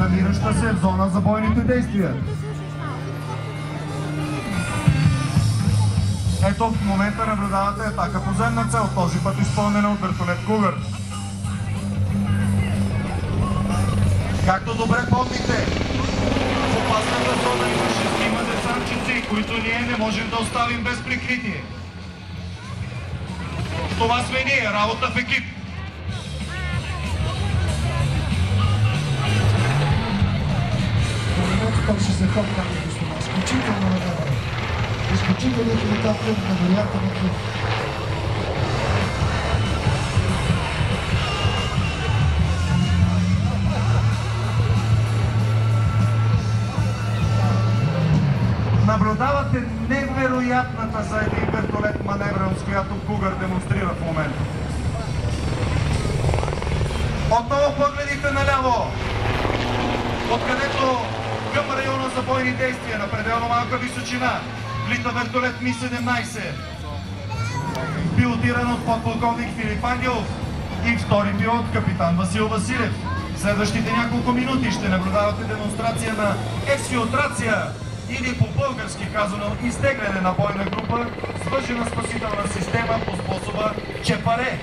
намираща се в зона за бойните действия. Ето в момента наблюдавате атака по земна цел, този път изпълнена от вертолет Cougar. Както добре помните, в опасната зона имаше 6 десантчици, които ние не можем да оставим без прикритие. Това сме ние, работа в екип. Там ще се хопна, изключително надаване. Изключително летателен, невероятен екип. Наблюдавате невероятната за един вертолет маневреност, която Cougar демонстрира в момента. Отново погледите наляво, откъдето към района за бойни действия на пределно малка височина влита вертолет Ми-17, пилотиран от подполковник Филип Ангелов и втори пилот капитан Васил Василев. Следващите няколко минути ще наблюдавате демонстрация на ексфилтрация или по-български казано изтегляне на бойна група с въжена спасителна система по способа Чепаре.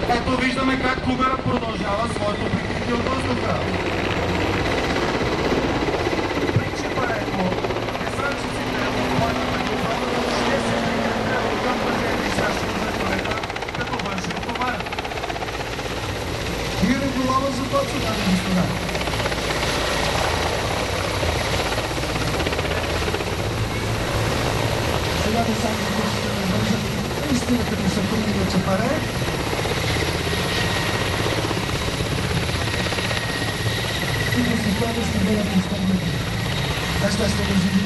Ето виждаме как Cougar продължава своето прикритие от въздуха. При Чепарето десантчиците от бойната група ще се прикритят към мъжете и САЩ от вертолета като външен товар. Вие не глава започва, дами и господа. Сега десантите ще вържат наистина като сътрудни на Чепаре. И постепенно ще бъдат изтъгнати. Естествено, живи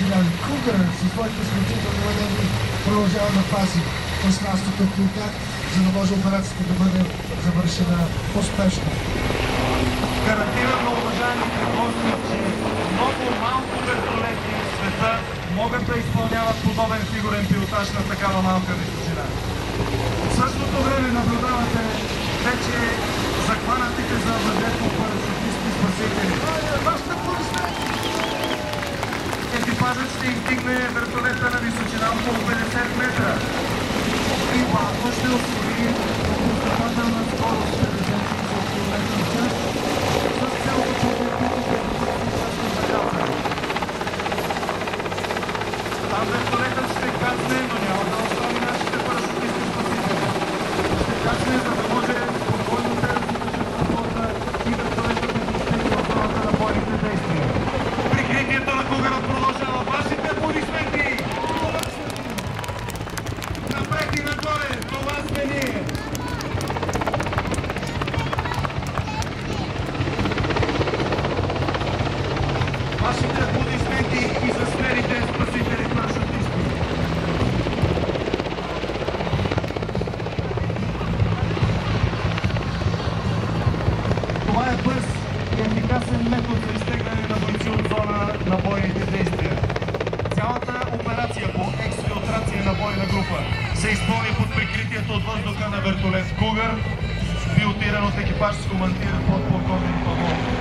Cougar със своите изключителни маневри продължава да пази пространството около тях, за да може операцията да бъде завършена успешно. Гарантирано, уважаемите гости, че много малко вертолети в света могат да изпълняват подобен фигурен пилотаж на такава малка височина. В същото време наблюдавате вече захванатите за въздействие парашутисти спасители. Екипажът ще издигне вертолета на височина около 50 метра и бавно ще освои постъпателна скорост 50 км в час с цел да чупи там вертолетът ще кацне, но няма да остави нашите парашутисти спасители. Ще кацне, за да може спокойно да развиваше контрола и вертолетът да достигне в зоната на бойните действия. Прикритието на Cougar продължава. Вашите аплодисменти! Напред и нагоре! Това сме ние! Вашите аплодисменти и за смелите спасители парашутисти! Това е бърз и ефикасен метод за изтегляне на бойци от зона на бойните действия. Цялата операция по ексфилтрация на бойна група се изпълни под прикритието от въздуха на вертолет Cougar, пилотиран от екипаж с командир подполковник Павлов.